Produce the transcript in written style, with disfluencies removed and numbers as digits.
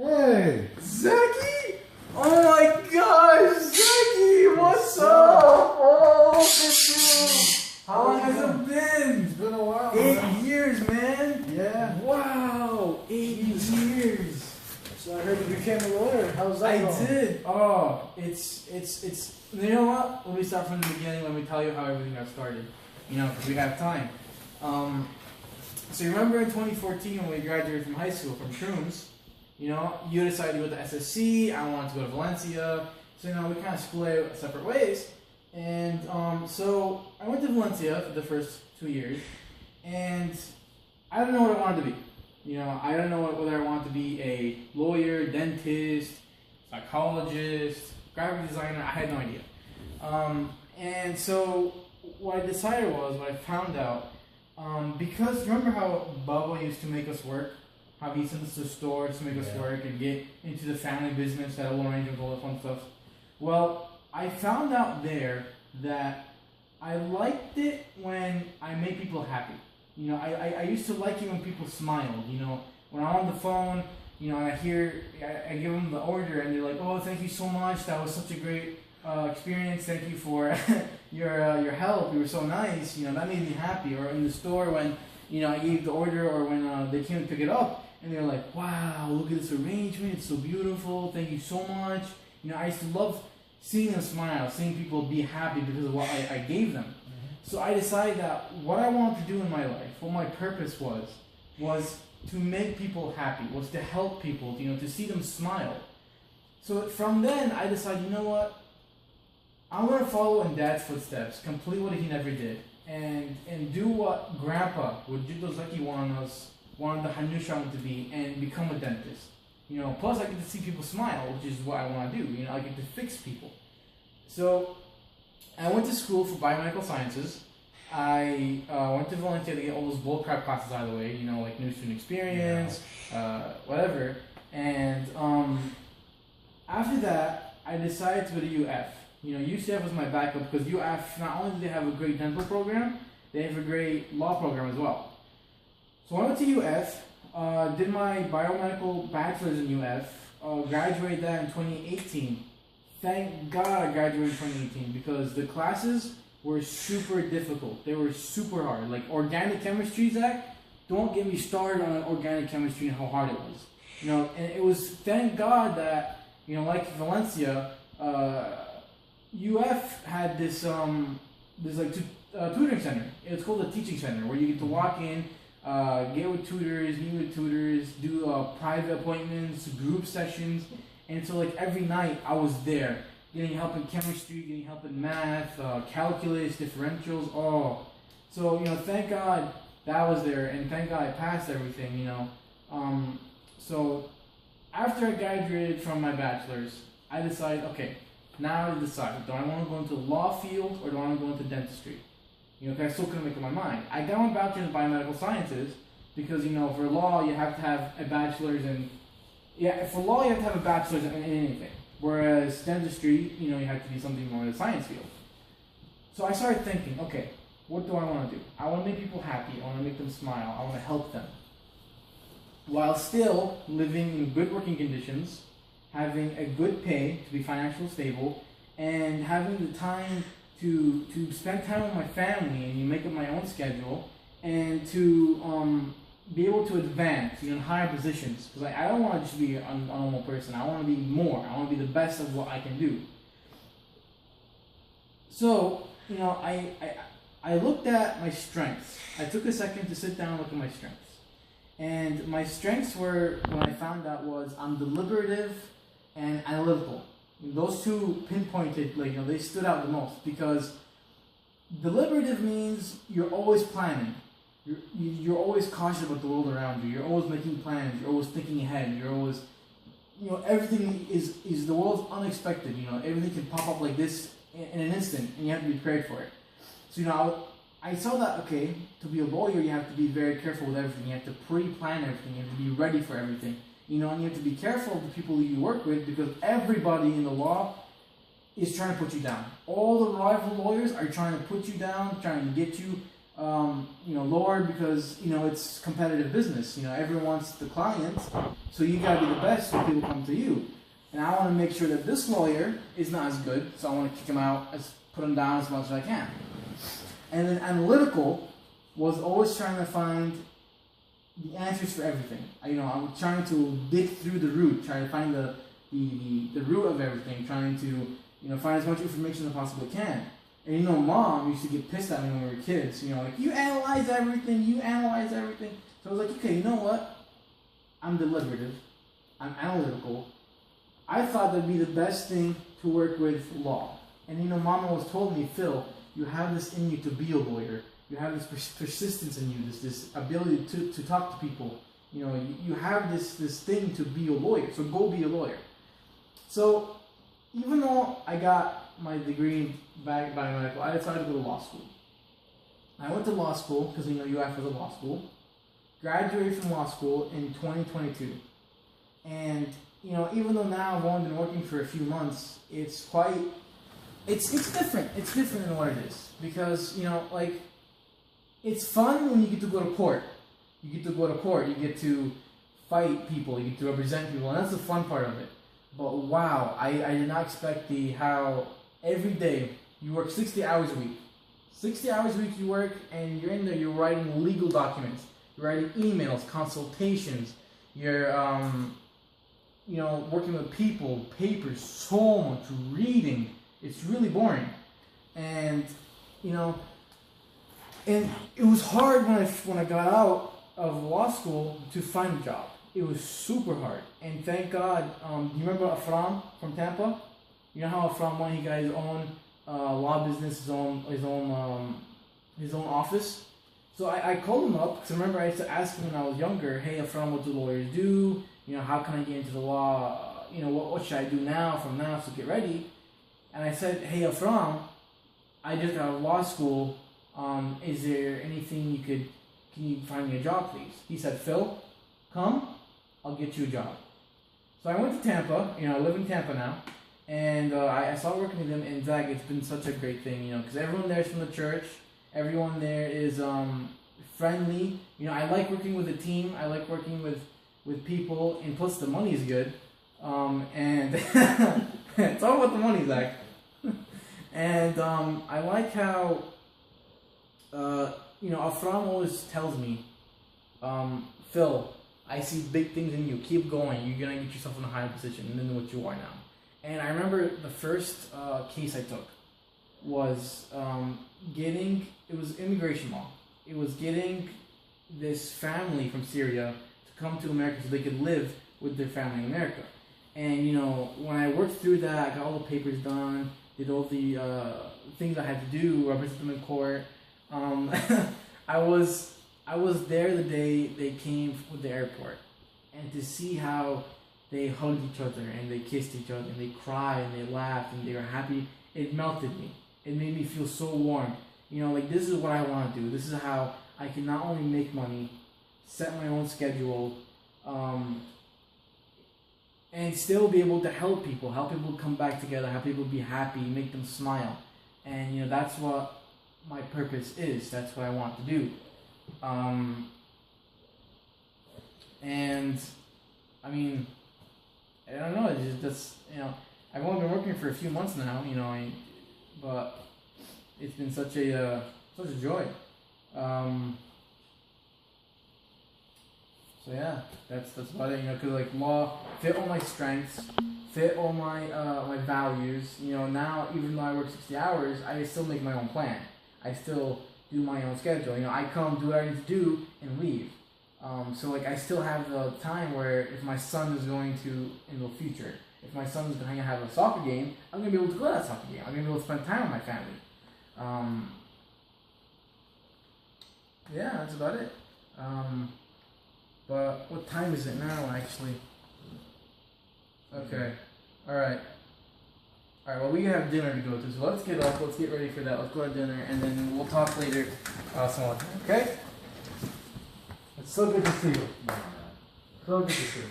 Hey! Zeki! Oh my gosh, Zeki! What's up? Oh, look. How long has it been? It's been a while. 8 years, man. Yeah. Wow, 8 years. So I heard you became a lawyer. How's that I going? did. Oh, it's. You know what? Let me start from the beginning. Let me tell you how everything got started. You know, because we have time. So you remember in 2014 when we graduated from high school from Shrooms, you know, you decided to go to SSC. I wanted to go to Valencia. So you know, we kind of split separate ways. And so I went to Valencia for the first 2 years, and I don't know what I wanted to be. You know, I don't know whether I wanted to be a lawyer, dentist, psychologist, graphic designer. I had no idea. And so what I decided was, what I found out, because remember how Bubba used to make us work? How he sent us to stores to make us work and get into the family business, that whole arrangement, all that fun stuff. Well, I found out there that I liked it when I made people happy. You know, I used to like it when people smiled. You know, when I'm on the phone, you know, I give them the order and they're like, "Oh, thank you so much. That was such a great experience. Thank you for your help. You were so nice." You know, that made me happy. Or in the store when, you know, I gave the order, or when they came to pick it up and they're like, "Wow, look at this arrangement. It's so beautiful. Thank you so much." You know, I used to love seeing them smile, seeing people be happy because of what I gave them. So I decided that what I wanted to do in my life, what my purpose was to make people happy, was to help people, you know, to see them smile. So from then I decided, you know what, I'm going to follow in Dad's footsteps, complete what he never did, and do what Grandpa, what Jidozaki wanted the Hannoush to be, and become a dentist. You know, plus I get to see people smile, which is what I want to do. You know, I get to fix people. So I went to school for biomedical sciences. I went to Valencia to get all those bullcrap classes out of the way, you know, like new student experience, whatever. And after that, I decided to go to UF. You know, UCF was my backup because UF, not only do they have a great dental program, they have a great law program as well. So I went to UF, did my biomedical bachelor's in UF, graduated that in 2018. Thank God I graduated in 2018 because the classes were super difficult. They were super hard. Like organic chemistry, Zach, don't get me started on organic chemistry and how hard it was. You know, and it was, thank God that, you know, like Valencia, UF had this like tutoring center. It's called a teaching center where you get to walk in, get with tutors, meet with tutors, do private appointments, group sessions. And so like every night I was there, getting help in chemistry, getting help in math, calculus, differentials, all. So, you know, thank God that was there, and thank God I passed everything, you know. So after I graduated from my bachelor's, I decided, okay, now I decide, do I want to go into the law field or do I want to go into dentistry? You know, because I still couldn't make up my mind. I got my bachelor's in biomedical sciences because, you know, for law you have to have a bachelor's in, for law you have to have a bachelor's in anything. Whereas dentistry, you know, you have to be something more in the science field. So I started thinking, okay, what do I want to do? I want to make people happy. I want to make them smile. I want to help them. While still living in good working conditions, having a good pay to be financially stable, and having the time to spend time with my family and make up my own schedule, and to be able to advance, you know, in higher positions. Because I don't want to just be a normal person. I want to be more. I want to be the best of what I can do. So, you know, I looked at my strengths. I took a second to sit down and look at my strengths. And my strengths were, when I found out, was I'm deliberative and analytical. Those two pinpointed, like, you know, they stood out the most because deliberative means you're always planning. You're always cautious about the world around you. You're always making plans. You're always thinking ahead. You're always, you know, everything is the world's unexpected. You know, everything can pop up like this in an instant, and you have to be prepared for it. So, you know, I saw that, okay, to be a lawyer, you have to be very careful with everything. You have to pre-plan everything. You have to be ready for everything. You know, and you have to be careful of the people you work with because everybody in the law is trying to put you down. All the rival lawyers are trying to put you down, trying to get you lower because it's competitive business. Everyone wants the client, so you gotta be the best so people come to you. And I want to make sure that this lawyer is not as good, so I want to kick him out, put him down as much as I can. And then analytical was always trying to find the answers for everything. I'm trying to dig through the root, trying to find the root of everything, trying to find as much information as I possibly can. And Mom used to get pissed at me when we were kids. Like, you analyze everything. So I was like, okay, you know what? I'm deliberative. I'm analytical. I thought that'd be the best thing to work with law. And Mom always told me, Phil, you have this in you to be a lawyer. You have this persistence in you, this ability to talk to people. You have this thing to be a lawyer. So go be a lawyer. So even though I got my degree back by medical, I decided to go to law school. I went to law school because UF was a law school. Graduated from law school in 2022, and even though now I've only been working for a few months, it's different. It's different than what it is because it's fun when you get to go to court. You get to fight people. You get to represent people, and that's the fun part of it. But wow, I did not expect how every day you work 60 hours a week. 60 hours a week you work, and you're in there. You're writing legal documents. You're writing emails, consultations. You're working with people, papers, so much reading. It's really boring, and and it was hard when I got out of law school to find a job. It was super hard, and thank God. You remember Afram from Tampa? You know how Afram won? He got his own law business, his own office. So I called him up because I remember I used to ask him when I was younger, hey Afram, what do lawyers do? How can I get into the law? What should I do from now to get ready? And I said, hey Afram, I just got out of law school. Is there anything can you find me a job, please? He said, Phil, come, I'll get you a job. So I went to Tampa. I live in Tampa now, and I started working with him. And Zach, it's been such a great thing, because everyone there is from the church. Everyone there is friendly. I like working with a team. I like working with people, and plus the money is good. And it's all about the money, Zach. And I like how Afram always tells me, Phil, I see big things in you. Keep going. You're gonna get yourself in a higher position than what you are now. And I remember the first case I took was it was immigration law. It was getting this family from Syria to come to America so they could live with their family in America. And when I worked through that, I got all the papers done, did all the things I had to do, represent them in court. I was there the day they came with the airport, and to see how they hugged each other and they kissed each other and they cried and they laughed and they were happy, it melted me. It made me feel so warm. This is what I want to do. This is how I can not only make money, set my own schedule, and still be able to help people come back together, help people be happy, make them smile. And that's what my purpose is. That's what I want to do. And I mean, I don't know. It's just I've only been working for a few months now. But it's been such a joy. So yeah, that's about it. Because law fit all my strengths, fit all my my values. Now even though I work 60 hours, I still make my own plan. I still do my own schedule. I come, do what I need to do, and leave. So I still have the time where if my son is going to, in the future, if my son is going to have a soccer game, I'm going to be able to go to that soccer game. I'm going to be able to spend time with my family. Yeah, that's about it. But what time is it now, actually? Okay. Alright, well, we have dinner to go to, so let's get up, let's get ready for that, let's go to dinner, and then we'll talk later some more time, okay? It's so good to see you. So good to see you.